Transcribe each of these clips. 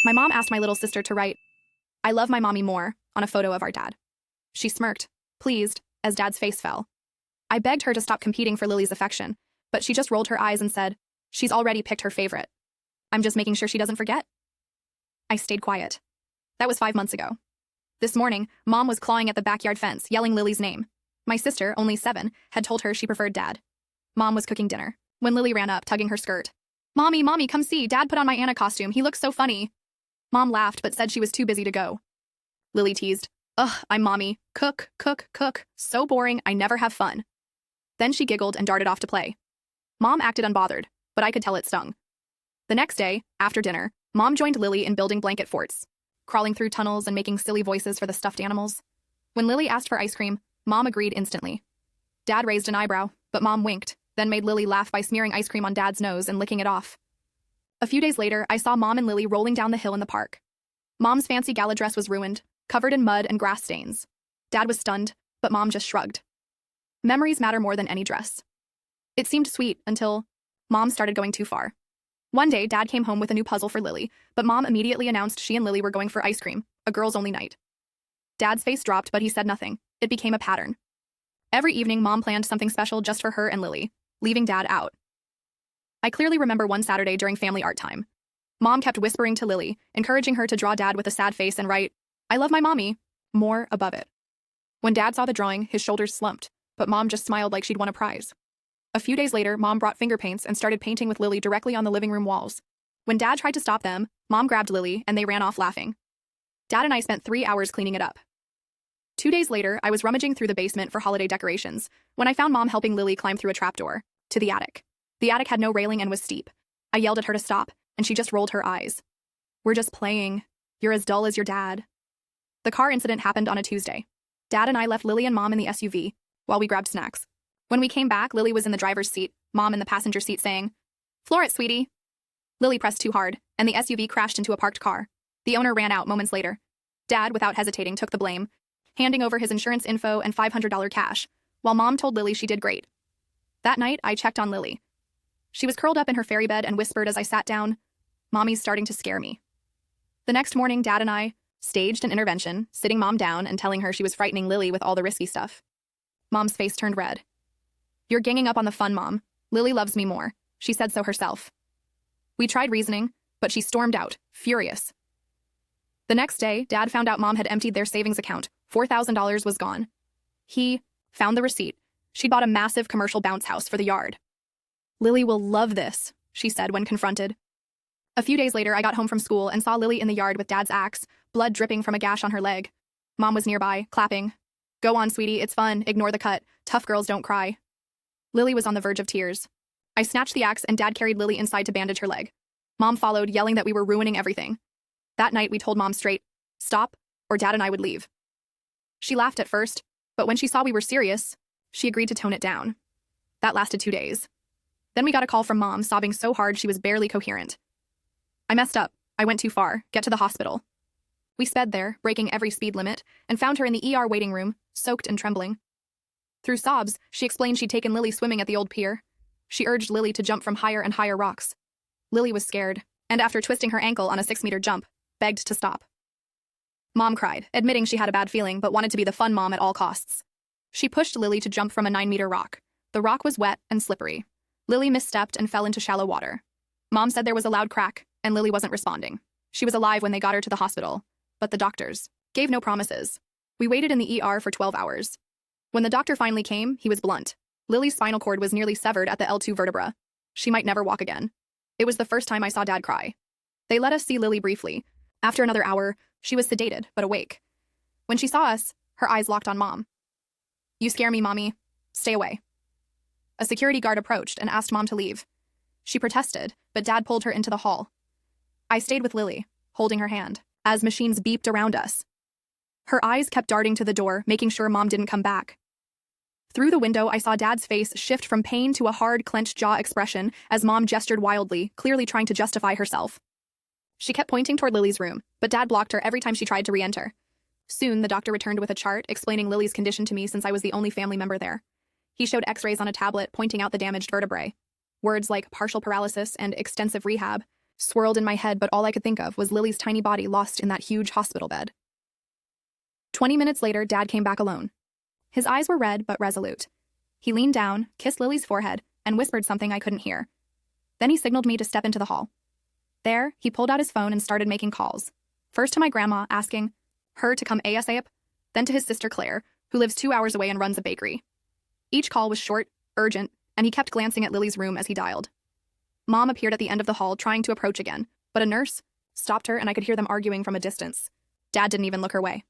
My mom asked my little sister to write, "I love my mommy more," on a photo of our dad. She smirked, pleased, as Dad's face fell. I begged her to stop competing for Lily's affection, but she just rolled her eyes and said, "She's already picked her favorite. I'm just making sure she doesn't forget." I stayed quiet. That was 5 months ago. This morning, Mom was clawing at the backyard fence, yelling Lily's name. My sister, only 7, had told her she preferred Dad. Mom was cooking dinner, when Lily ran up, tugging her skirt. "Mommy, Mommy, come see, Dad put on my Anna costume, he looks so funny." Mom laughed but said she was too busy to go. Lily teased, "Ugh, I'm Mommy. Cook, cook, cook. So boring, I never have fun." Then she giggled and darted off to play. Mom acted unbothered, but I could tell it stung. The next day, after dinner, Mom joined Lily in building blanket forts, crawling through tunnels and making silly voices for the stuffed animals. When Lily asked for ice cream, Mom agreed instantly. Dad raised an eyebrow, but Mom winked, then made Lily laugh by smearing ice cream on Dad's nose and licking it off. A few days later, I saw Mom and Lily rolling down the hill in the park. Mom's fancy gala dress was ruined, covered in mud and grass stains. Dad was stunned, but Mom just shrugged. Memories matter more than any dress. It seemed sweet until Mom started going too far. One day, Dad came home with a new puzzle for Lily, but Mom immediately announced she and Lily were going for ice cream, a girls-only night. Dad's face dropped, but he said nothing. It became a pattern. Every evening, Mom planned something special just for her and Lily, leaving Dad out. I clearly remember one Saturday during family art time. Mom kept whispering to Lily, encouraging her to draw Dad with a sad face and write, "I love my mommy," more above it. When Dad saw the drawing, his shoulders slumped, but Mom just smiled like she'd won a prize. A few days later, Mom brought finger paints and started painting with Lily directly on the living room walls. When Dad tried to stop them, Mom grabbed Lily and they ran off laughing. Dad and I spent 3 hours cleaning it up. 2 days later, I was rummaging through the basement for holiday decorations when I found Mom helping Lily climb through a trapdoor to the attic. The attic had no railing and was steep. I yelled at her to stop, and she just rolled her eyes. "We're just playing. You're as dull as your dad." The car incident happened on a Tuesday. Dad and I left Lily and Mom in the SUV while we grabbed snacks. When we came back, Lily was in the driver's seat, Mom in the passenger seat saying, "Floor it, sweetie." Lily pressed too hard, and the SUV crashed into a parked car. The owner ran out moments later. Dad, without hesitating, took the blame, handing over his insurance info and $500 cash, while Mom told Lily she did great. That night, I checked on Lily. She was curled up in her fairy bed and whispered as I sat down, "Mommy's starting to scare me." The next morning, Dad and I staged an intervention, sitting Mom down and telling her she was frightening Lily with all the risky stuff. Mom's face turned red. "You're ganging up on the fun, Mom. Lily loves me more. She said so herself." We tried reasoning, but she stormed out, furious. The next day, Dad found out Mom had emptied their savings account. $4,000 was gone. He found the receipt. She'd bought a massive commercial bounce house for the yard. "Lily will love this," she said when confronted. A few days later, I got home from school and saw Lily in the yard with Dad's axe, blood dripping from a gash on her leg. Mom was nearby, clapping. "Go on, sweetie, it's fun, ignore the cut. Tough girls don't cry." Lily was on the verge of tears. I snatched the axe and Dad carried Lily inside to bandage her leg. Mom followed, yelling that we were ruining everything. That night, we told Mom straight, "Stop, or Dad and I would leave." She laughed at first, but when she saw we were serious, she agreed to tone it down. That lasted 2 days. Then we got a call from Mom, sobbing so hard she was barely coherent. "I messed up. I went too far. Get to the hospital." We sped there, breaking every speed limit, and found her in the ER waiting room, soaked and trembling. Through sobs, she explained she'd taken Lily swimming at the old pier. She urged Lily to jump from higher and higher rocks. Lily was scared, and after twisting her ankle on a 6-meter jump, begged to stop. Mom cried, admitting she had a bad feeling but wanted to be the fun mom at all costs. She pushed Lily to jump from a 9-meter rock. The rock was wet and slippery. Lily misstepped and fell into shallow water. Mom said there was a loud crack, and Lily wasn't responding. She was alive when they got her to the hospital, but the doctors gave no promises. We waited in the ER for 12 hours. When the doctor finally came, he was blunt. Lily's spinal cord was nearly severed at the L2 vertebra. She might never walk again. It was the first time I saw Dad cry. They let us see Lily briefly. After another hour, she was sedated but awake. When she saw us, her eyes locked on Mom. "You scare me, Mommy. Stay away." A security guard approached and asked Mom to leave. She protested, but Dad pulled her into the hall. I stayed with Lily, holding her hand, as machines beeped around us. Her eyes kept darting to the door, making sure Mom didn't come back. Through the window, I saw Dad's face shift from pain to a hard, clenched jaw expression as Mom gestured wildly, clearly trying to justify herself. She kept pointing toward Lily's room, but Dad blocked her every time she tried to re-enter. Soon, the doctor returned with a chart explaining Lily's condition to me since I was the only family member there. He showed x-rays on a tablet pointing out the damaged vertebrae. Words like partial paralysis and extensive rehab swirled in my head, but all I could think of was Lily's tiny body lost in that huge hospital bed. 20 minutes later, Dad came back alone. His eyes were red but resolute. He leaned down, kissed Lily's forehead, and whispered something I couldn't hear. Then he signaled me to step into the hall. There, he pulled out his phone and started making calls. First to my grandma, asking her to come ASAP, then to his sister Claire, who lives 2 hours away and runs a bakery. Each call was short, urgent, and he kept glancing at Lily's room as he dialed. Mom appeared at the end of the hall, trying to approach again, but a nurse stopped her and I could hear them arguing from a distance. Dad didn't even look her way.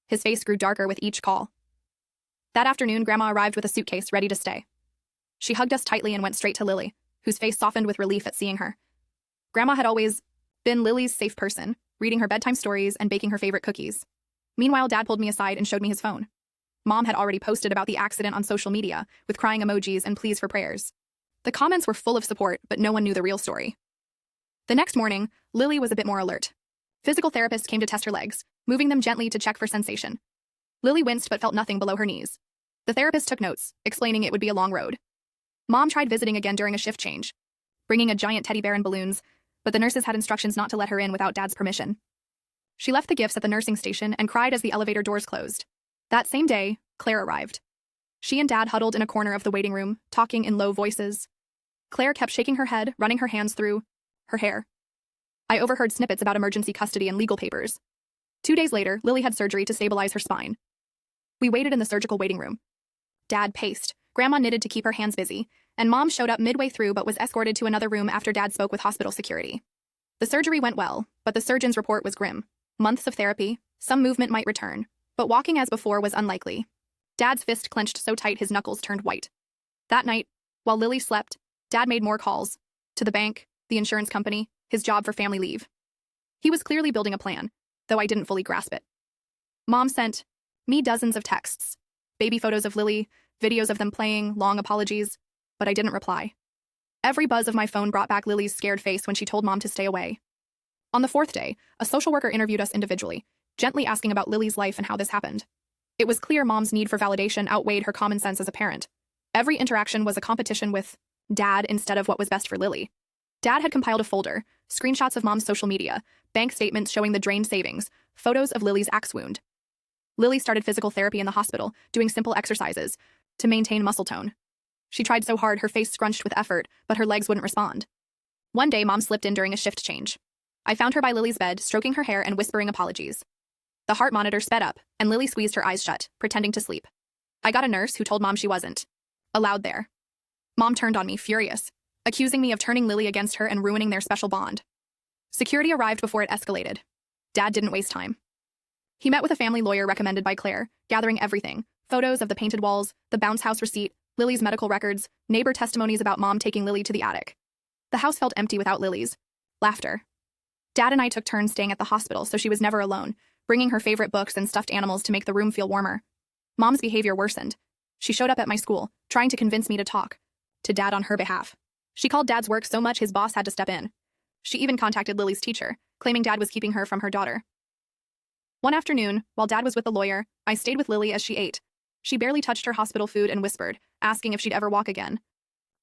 His face grew darker with each call. That afternoon, Grandma arrived with a suitcase ready to stay. She hugged us tightly and went straight to Lily, whose face softened with relief at seeing her. Grandma had always been Lily's safe person, reading her bedtime stories and baking her favorite cookies. Meanwhile, Dad pulled me aside and showed me his phone. Mom had already posted about the accident on social media, with crying emojis and pleas for prayers. The comments were full of support, but no one knew the real story. The next morning, Lily was a bit more alert. Physical therapists came to test her legs, moving them gently to check for sensation. Lily winced but felt nothing below her knees. The therapist took notes, explaining it would be a long road. Mom tried visiting again during a shift change, bringing a giant teddy bear and balloons, but the nurses had instructions not to let her in without Dad's permission. She left the gifts at the nursing station and cried as the elevator doors closed. That same day, Claire arrived. She and Dad huddled in a corner of the waiting room, talking in low voices. Claire kept shaking her head, running her hands through her hair. I overheard snippets about emergency custody and legal papers. 2 days later, Lily had surgery to stabilize her spine. We waited in the surgical waiting room. Dad paced, Grandma knitted to keep her hands busy, and Mom showed up midway through but was escorted to another room after Dad spoke with hospital security. The surgery went well, but the surgeon's report was grim. Months of therapy, some movement might return, but walking as before was unlikely. Dad's fist clenched so tight his knuckles turned white. That night, while Lily slept, Dad made more calls. To the bank, the insurance company, his job for family leave. He was clearly building a plan, though I didn't fully grasp it. Mom sent me dozens of texts. Baby photos of Lily, videos of them playing, long apologies, but I didn't reply. Every buzz of my phone brought back Lily's scared face when she told Mom to stay away. On the 4th day, a social worker interviewed us individually, gently asking about Lily's life and how this happened. It was clear Mom's need for validation outweighed her common sense as a parent. Every interaction was a competition with Dad instead of what was best for Lily. Dad had compiled a folder, screenshots of Mom's social media, bank statements showing the drained savings, photos of Lily's axe wound. Lily started physical therapy in the hospital, doing simple exercises to maintain muscle tone. She tried so hard her face scrunched with effort, but her legs wouldn't respond. One day, Mom slipped in during a shift change. I found her by Lily's bed, stroking her hair and whispering apologies. The heart monitor sped up, and Lily squeezed her eyes shut, pretending to sleep. I got a nurse who told Mom she wasn't allowed there. Mom turned on me, furious, accusing me of turning Lily against her and ruining their special bond. Security arrived before it escalated. Dad didn't waste time. He met with a family lawyer recommended by Claire, gathering everything: photos of the painted walls, the bounce house receipt, Lily's medical records, neighbor testimonies about Mom taking Lily to the attic. The house felt empty without Lily's laughter. Dad and I took turns staying at the hospital so she was never alone, bringing her favorite books and stuffed animals to make the room feel warmer. Mom's behavior worsened. She showed up at my school, trying to convince me to talk to Dad on her behalf. She called Dad's work so much his boss had to step in. She even contacted Lily's teacher, claiming Dad was keeping her from her daughter. One afternoon, while Dad was with the lawyer, I stayed with Lily as she ate. She barely touched her hospital food and whispered, asking if she'd ever walk again.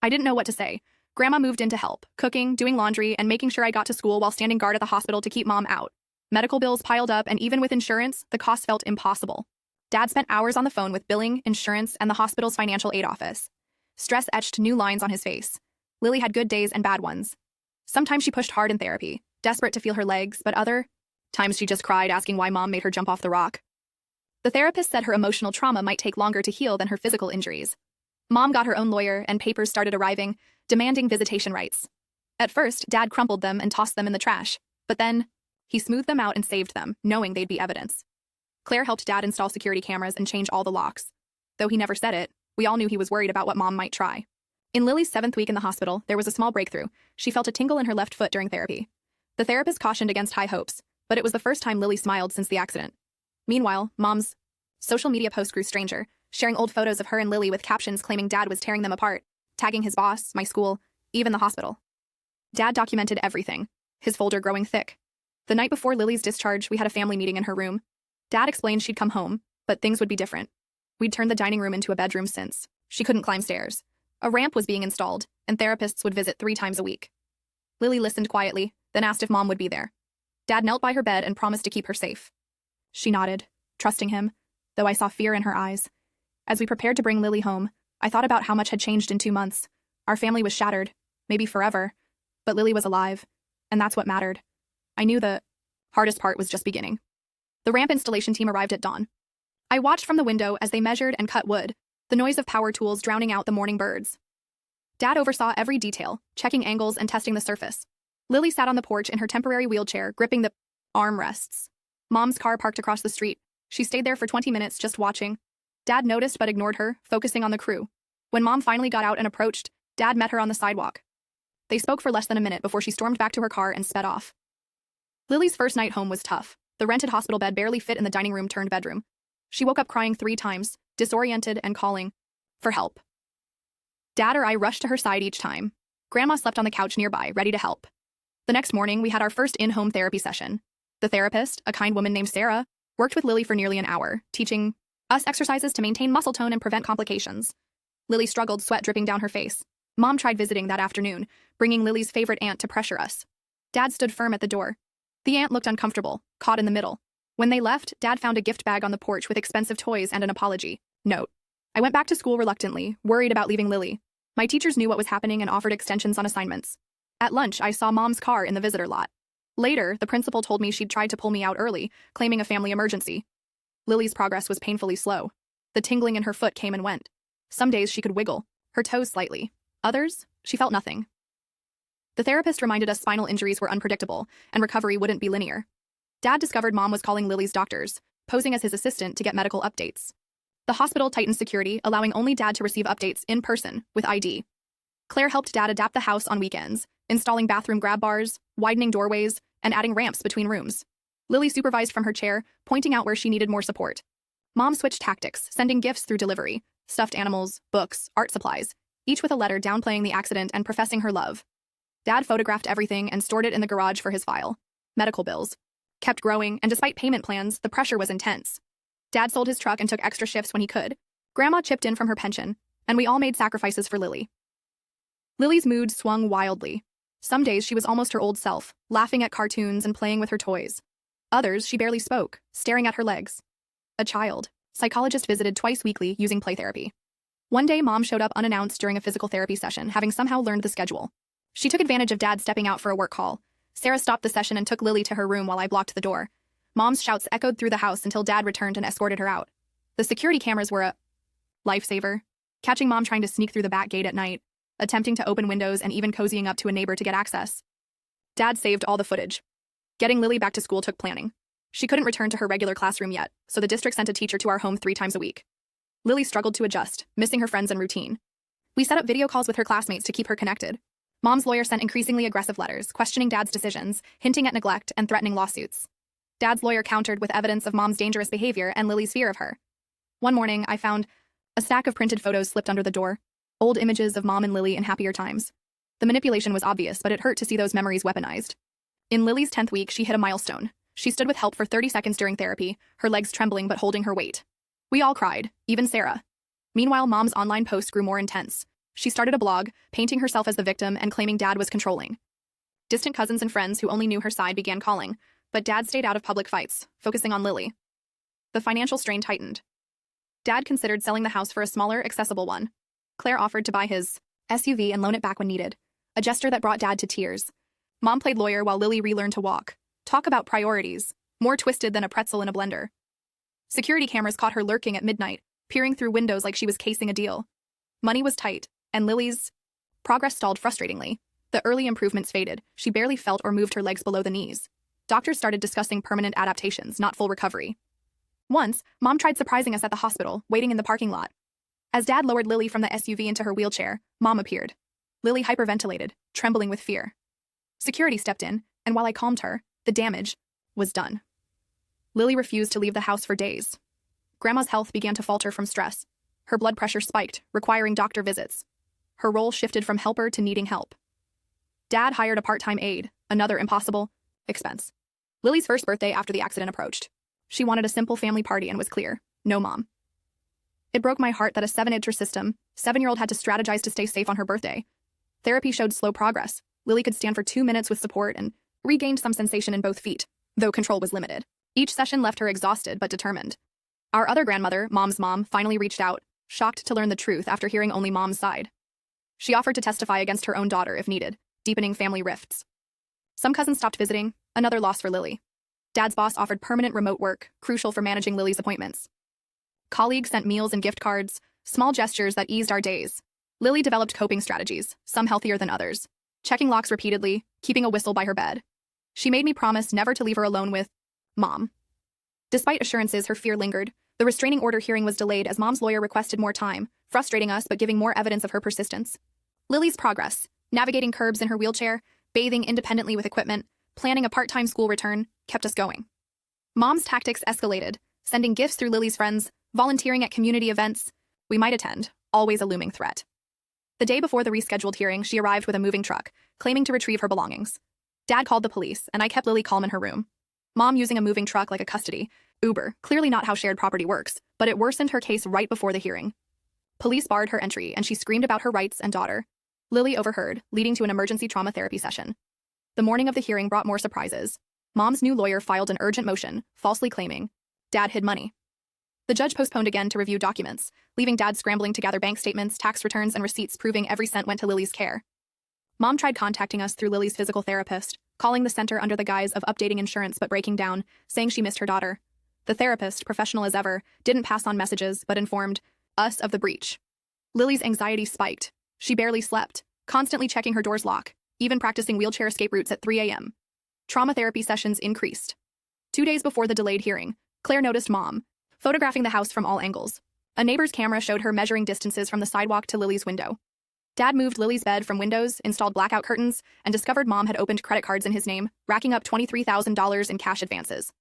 I didn't know what to say. Grandma moved in to help, cooking, doing laundry, and making sure I got to school while standing guard at the hospital to keep Mom out. Medical bills piled up, and even with insurance, the cost felt impossible. Dad spent hours on the phone with billing, insurance, and the hospital's financial aid office. Stress etched new lines on his face. Lily had good days and bad ones. Sometimes she pushed hard in therapy, desperate to feel her legs, but other times she just cried, asking why Mom made her jump off the rock. The therapist said her emotional trauma might take longer to heal than her physical injuries. Mom got her own lawyer, and papers started arriving, demanding visitation rights. At first, Dad crumpled them and tossed them in the trash, but then he smoothed them out and saved them, knowing they'd be evidence. Claire helped Dad install security cameras and change all the locks. Though he never said it, we all knew he was worried about what Mom might try. In Lily's 7th week in the hospital, there was a small breakthrough. She felt a tingle in her left foot during therapy. The therapist cautioned against high hopes, but it was the first time Lily smiled since the accident. Meanwhile, Mom's social media post grew stranger, sharing old photos of her and Lily with captions claiming Dad was tearing them apart, tagging his boss, my school, even the hospital. Dad documented everything, his folder growing thick. The night before Lily's discharge, we had a family meeting in her room. Dad explained she'd come home, but things would be different. We'd turned the dining room into a bedroom since she couldn't climb stairs. A ramp was being installed, and therapists would visit 3 times a week. Lily listened quietly, then asked if Mom would be there. Dad knelt by her bed and promised to keep her safe. She nodded, trusting him, though I saw fear in her eyes. As we prepared to bring Lily home, I thought about how much had changed in 2 months. Our family was shattered, maybe forever, but Lily was alive, and that's what mattered. I knew the hardest part was just beginning. The ramp installation team arrived at dawn. I watched from the window as they measured and cut wood, the noise of power tools drowning out the morning birds. Dad oversaw every detail, checking angles and testing the surface. Lily sat on the porch in her temporary wheelchair, gripping the armrests. Mom's car parked across the street. She stayed there for 20 minutes just watching. Dad noticed but ignored her, focusing on the crew. When Mom finally got out and approached, Dad met her on the sidewalk. They spoke for less than a minute before she stormed back to her car and sped off. Lily's first night home was tough. The rented hospital bed barely fit in the dining room turned bedroom. She woke up crying 3 times, disoriented and calling for help. Dad or I rushed to her side each time. Grandma slept on the couch nearby, ready to help. The next morning, we had our first in-home therapy session. The therapist, a kind woman named Sarah, worked with Lily for nearly an hour, teaching us exercises to maintain muscle tone and prevent complications. Lily struggled, sweat dripping down her face. Mom tried visiting that afternoon, bringing Lily's favorite aunt to pressure us. Dad stood firm at the door. The aunt looked uncomfortable, caught in the middle. When they left, Dad found a gift bag on the porch with expensive toys and an apology note. I went back to school reluctantly, worried about leaving Lily. My teachers knew what was happening and offered extensions on assignments. At lunch, I saw Mom's car in the visitor lot. Later, the principal told me she'd tried to pull me out early, claiming a family emergency. Lily's progress was painfully slow. The tingling in her foot came and went. Some days she could wiggle, her toes slightly. Others, she felt nothing. The therapist reminded us spinal injuries were unpredictable, and recovery wouldn't be linear. Dad discovered Mom was calling Lily's doctors, posing as his assistant to get medical updates. The hospital tightened security, allowing only Dad to receive updates in person, with ID. Claire helped Dad adapt the house on weekends, installing bathroom grab bars, widening doorways, and adding ramps between rooms. Lily supervised from her chair, pointing out where she needed more support. Mom switched tactics, sending gifts through delivery, stuffed animals, books, art supplies, each with a letter downplaying the accident and professing her love. Dad photographed everything and stored it in the garage for his file. Medical bills kept growing, and despite payment plans, the pressure was intense. Dad sold his truck and took extra shifts when he could. Grandma chipped in from her pension, and we all made sacrifices for Lily. Lily's mood swung wildly. Some days she was almost her old self, laughing at cartoons and playing with her toys. Others, she barely spoke, staring at her legs. A child. Psychologist visited twice weekly using play therapy. One day, Mom showed up unannounced during a physical therapy session, having somehow learned the schedule. She took advantage of Dad stepping out for a work call. Sarah stopped the session and took Lily to her room while I blocked the door. Mom's shouts echoed through the house until Dad returned and escorted her out. The security cameras were a lifesaver, catching Mom trying to sneak through the back gate at night, attempting to open windows and even cozying up to a neighbor to get access. Dad saved all the footage. Getting Lily back to school took planning. She couldn't return to her regular classroom yet, so the district sent a teacher to our home 3 times a week. Lily struggled to adjust, missing her friends and routine. We set up video calls with her classmates to keep her connected. Mom's lawyer sent increasingly aggressive letters, questioning Dad's decisions, hinting at neglect, and threatening lawsuits. Dad's lawyer countered with evidence of Mom's dangerous behavior and Lily's fear of her. One morning, I found a stack of printed photos slipped under the door, old images of Mom and Lily in happier times. The manipulation was obvious, but it hurt to see those memories weaponized. In Lily's 10th week, she hit a milestone. She stood with help for 30 seconds during therapy, her legs trembling but holding her weight. We all cried, even Sarah. Meanwhile, Mom's online posts grew more intense. She started a blog, painting herself as the victim and claiming Dad was controlling. Distant cousins and friends who only knew her side began calling, but Dad stayed out of public fights, focusing on Lily. The financial strain tightened. Dad considered selling the house for a smaller, accessible one. Claire offered to buy his SUV and loan it back when needed, a gesture that brought Dad to tears. Mom played lawyer while Lily relearned to walk. Talk about priorities, more twisted than a pretzel in a blender. Security cameras caught her lurking at midnight, peering through windows like she was casing a deal. Money was tight, and Lily's progress stalled frustratingly. The early improvements faded. She barely felt or moved her legs below the knees. Doctors started discussing permanent adaptations, not full recovery. Once, Mom tried surprising us at the hospital, waiting in the parking lot. As Dad lowered Lily from the SUV into her wheelchair, Mom appeared. Lily hyperventilated, trembling with fear. Security stepped in, and while I calmed her, the damage was done. Lily refused to leave the house for days. Grandma's health began to falter from stress. Her blood pressure spiked, requiring doctor visits. Her role shifted from helper to needing help. Dad hired a part-time aide, another impossible expense. Lily's first birthday after the accident approached. She wanted a simple family party and was clear, no Mom. It broke my heart that a 7-year-old 7-year-old had to strategize to stay safe on her birthday. Therapy showed slow progress. Lily could stand for 2 minutes with support, and regained some sensation in both feet, though control was limited. Each session left her exhausted but determined. Our other grandmother, Mom's mom, finally reached out, shocked to learn the truth after hearing only Mom's side. She offered to testify against her own daughter if needed, deepening family rifts. Some cousins stopped visiting, another loss for Lily. Dad's boss offered permanent remote work, crucial for managing Lily's appointments. Colleagues sent meals and gift cards, small gestures that eased our days. Lily developed coping strategies, some healthier than others, checking locks repeatedly, keeping a whistle by her bed. She made me promise never to leave her alone with Mom. Despite assurances, her fear lingered. The restraining order hearing was delayed as Mom's lawyer requested more time, frustrating us but giving more evidence of her persistence. Lily's progress, navigating curbs in her wheelchair, bathing independently with equipment, planning a part-time school return, kept us going. Mom's tactics escalated, sending gifts through Lily's friends, volunteering at community events we might attend, always a looming threat. The day before the rescheduled hearing, she arrived with a moving truck, claiming to retrieve her belongings. Dad called the police, and I kept Lily calm in her room. Mom using a moving truck like a custody Uber, clearly not how shared property works, but it worsened her case right before the hearing. Police barred her entry, and she screamed about her rights and daughter. Lily overheard, leading to an emergency trauma therapy session. The morning of the hearing brought more surprises. Mom's new lawyer filed an urgent motion, falsely claiming Dad hid money. The judge postponed again to review documents, leaving Dad scrambling to gather bank statements, tax returns, and receipts proving every cent went to Lily's care. Mom tried contacting us through Lily's physical therapist, calling the center under the guise of updating insurance but breaking down, saying she missed her daughter. The therapist, professional as ever, didn't pass on messages but informed us of the breach. Lily's anxiety spiked. She barely slept, constantly checking her door's lock, even practicing wheelchair escape routes at 3 a.m. Trauma therapy sessions increased. 2 days before the delayed hearing, Claire noticed Mom photographing the house from all angles. A neighbor's camera showed her measuring distances from the sidewalk to Lily's window. Dad moved Lily's bed from windows, installed blackout curtains, and discovered Mom had opened credit cards in his name, racking up $23,000 in cash advances.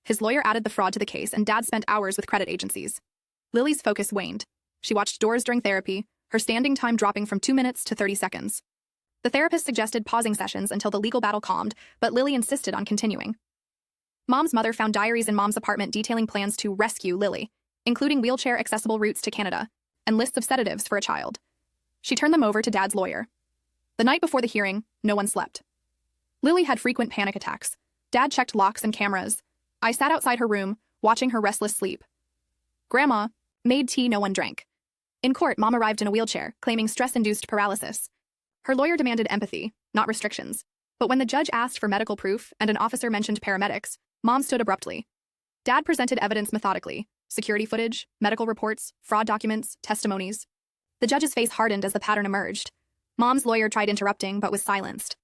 His lawyer added the fraud to the case, and Dad spent hours with credit agencies. Lily's focus waned. She watched doors during therapy, her standing time dropping from 2 minutes to 30 seconds. The therapist suggested pausing sessions until the legal battle calmed, but Lily insisted on continuing. Mom's mother found diaries in Mom's apartment detailing plans to rescue Lily, including wheelchair-accessible routes to Canada, and lists of sedatives for a child. She turned them over to Dad's lawyer. The night before the hearing, no one slept. Lily had frequent panic attacks. Dad checked locks and cameras. I sat outside her room, watching her restless sleep. Grandma made tea no one drank. In court, Mom arrived in a wheelchair, claiming stress-induced paralysis. Her lawyer demanded empathy, not restrictions. But when the judge asked for medical proof and an officer mentioned paramedics, Mom stood abruptly. Dad presented evidence methodically: security footage, medical reports, fraud documents, testimonies. The judge's face hardened as the pattern emerged. Mom's lawyer tried interrupting, but was silenced.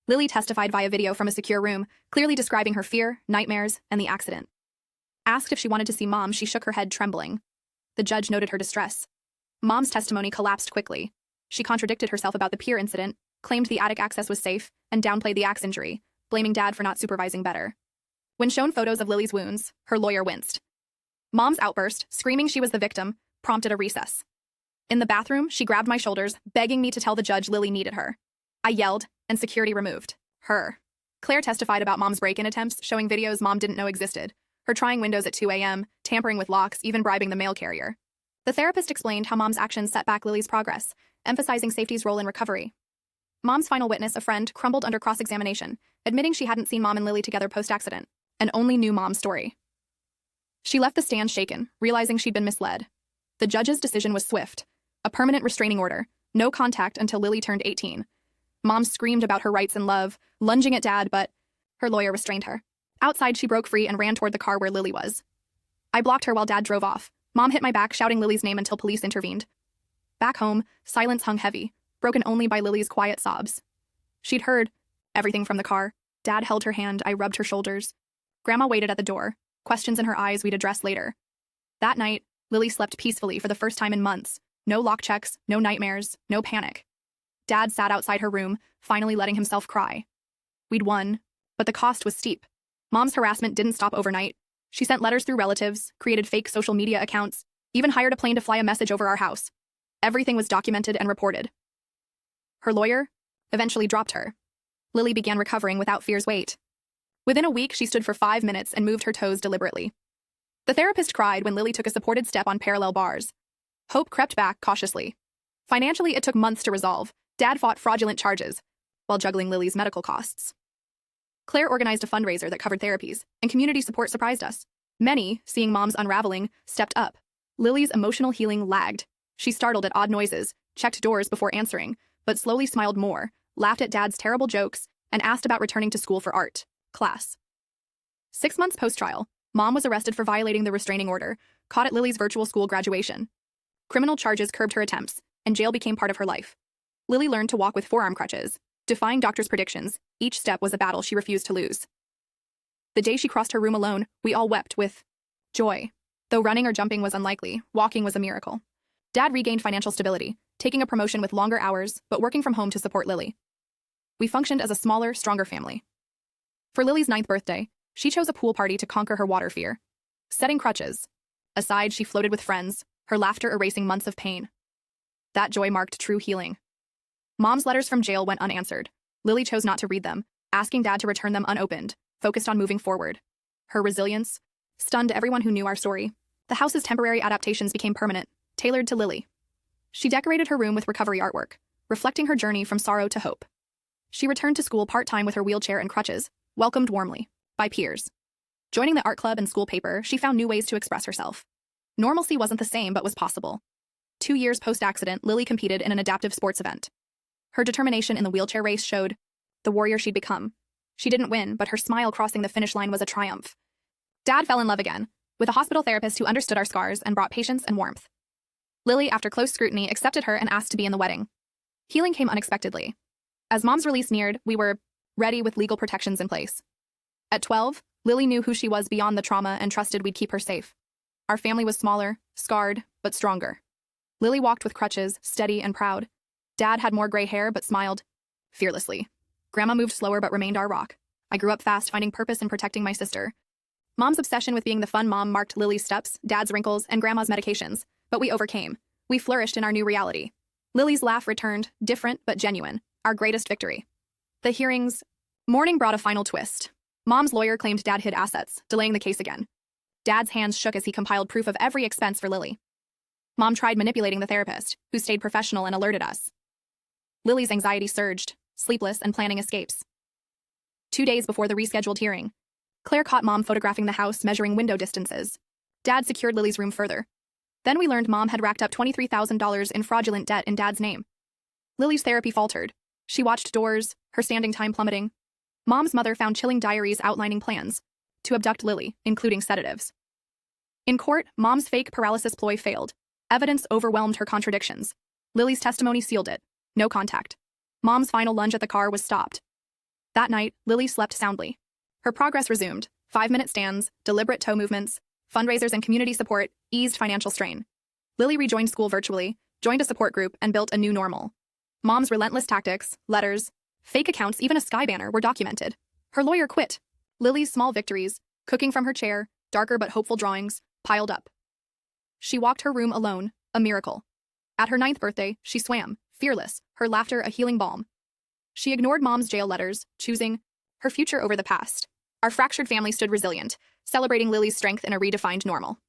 Lily testified via video from a secure room, clearly describing her fear, nightmares, and the accident. Asked if she wanted to see Mom, she shook her head, trembling. The judge noted her distress. Mom's testimony collapsed quickly. She contradicted herself about the pier incident, claimed the attic access was safe, and downplayed the axe injury, blaming Dad for not supervising better. When shown photos of Lily's wounds, her lawyer winced. Mom's outburst, screaming she was the victim, prompted a recess. In the bathroom, she grabbed my shoulders, begging me to tell the judge Lily needed her. I yelled, and security removed her. Claire testified about Mom's break-in attempts, showing videos Mom didn't know existed. Her trying windows at 2 a.m., tampering with locks, even bribing the mail carrier. The therapist explained how Mom's actions set back Lily's progress, emphasizing safety's role in recovery. Mom's final witness, a friend, crumbled under cross-examination, admitting she hadn't seen Mom and Lily together post-accident, and only knew Mom's story. She left the stand shaken, realizing she'd been misled. The judge's decision was swift. A permanent restraining order, no contact until Lily turned 18. Mom screamed about her rights and love, lunging at Dad, but her lawyer restrained her. Outside, she broke free and ran toward the car where Lily was. I blocked her while Dad drove off. Mom hit my back, shouting Lily's name until police intervened. Back home, silence hung heavy, broken only by Lily's quiet sobs. She'd heard everything from the car. Dad held her hand, I rubbed her shoulders. Grandma waited at the door, questions in her eyes we'd address later. That night, Lily slept peacefully for the first time in months. No lock checks, no nightmares, no panic. Dad sat outside her room, finally letting himself cry. We'd won, but the cost was steep. Mom's harassment didn't stop overnight. She sent letters through relatives, created fake social media accounts, even hired a plane to fly a message over our house. Everything was documented and reported. Her lawyer eventually dropped her. Lily began recovering without fear's weight. Within a week, she stood for 5 minutes and moved her toes deliberately. The therapist cried when Lily took a supported step on parallel bars. Hope crept back cautiously. Financially, it took months to resolve. Dad fought fraudulent charges while juggling Lily's medical costs. Claire organized a fundraiser that covered therapies, and community support surprised us. Many, seeing Mom's unraveling, stepped up. Lily's emotional healing lagged. She startled at odd noises, checked doors before answering, but slowly smiled more, laughed at Dad's terrible jokes, and asked about returning to school for art class. 6 months post-trial, Mom was arrested for violating the restraining order, caught at Lily's virtual school graduation. Criminal charges curbed her attempts, and jail became part of her life. Lily learned to walk with forearm crutches, defying doctors' predictions. Each step was a battle she refused to lose. The day she crossed her room alone, we all wept with joy. Though running or jumping was unlikely, walking was a miracle. Dad regained financial stability, taking a promotion with longer hours, but working from home to support Lily. We functioned as a smaller, stronger family. For Lily's 9th birthday, she chose a pool party to conquer her water fear. Setting crutches aside, she floated with friends, her laughter erasing months of pain. That joy marked true healing. Mom's letters from jail went unanswered. Lily chose not to read them, asking Dad to return them unopened, focused on moving forward. Her resilience stunned everyone who knew our story. The house's temporary adaptations became permanent, tailored to Lily. She decorated her room with recovery artwork, reflecting her journey from sorrow to hope. She returned to school part-time with her wheelchair and crutches, welcomed warmly by peers. Joining the art club and school paper, she found new ways to express herself. Normalcy wasn't the same, but was possible. 2 years post-accident, Lily competed in an adaptive sports event. Her determination in the wheelchair race showed the warrior she'd become. She didn't win, but her smile crossing the finish line was a triumph. Dad fell in love again, with a hospital therapist who understood our scars and brought patience and warmth. Lily, after close scrutiny, accepted her and asked to be in the wedding. Healing came unexpectedly. As Mom's release neared, we were ready with legal protections in place. At 12, Lily knew who she was beyond the trauma and trusted we'd keep her safe. Our family was smaller, scarred, but stronger. Lily walked with crutches, steady and proud. Dad had more gray hair but smiled fearlessly. Grandma moved slower but remained our rock. I grew up fast, finding purpose in protecting my sister. Mom's obsession with being the fun mom marked Lily's steps, Dad's wrinkles, and Grandma's medications. But we overcame. We flourished in our new reality. Lily's laugh returned, different but genuine, our greatest victory. The hearings. Morning brought a final twist. Mom's lawyer claimed Dad hid assets, delaying the case again. Dad's hands shook as he compiled proof of every expense for Lily. Mom tried manipulating the therapist, who stayed professional and alerted us. Lily's anxiety surged, sleepless and planning escapes. 2 days before the rescheduled hearing, Claire caught Mom photographing the house, measuring window distances. Dad secured Lily's room further. Then we learned Mom had racked up $23,000 in fraudulent debt in Dad's name. Lily's therapy faltered. She watched doors, her standing time plummeting. Mom's mother found chilling diaries outlining plans to abduct Lily, including sedatives. In court, Mom's fake paralysis ploy failed. Evidence overwhelmed her contradictions. Lily's testimony sealed it. No contact. Mom's final lunge at the car was stopped. That night, Lily slept soundly. Her progress resumed. 5-minute stands, deliberate toe movements, fundraisers and community support eased financial strain. Lily rejoined school virtually, joined a support group, and built a new normal. Mom's relentless tactics, letters, fake accounts, even a sky banner were documented. Her lawyer quit. Lily's small victories, cooking from her chair, darker but hopeful drawings, piled up. She walked her room alone, a miracle. At her 9th birthday, she swam, fearless, her laughter a healing balm. She ignored Mom's jail letters, choosing her future over the past. Our fractured family stood resilient, celebrating Lily's strength in a redefined normal.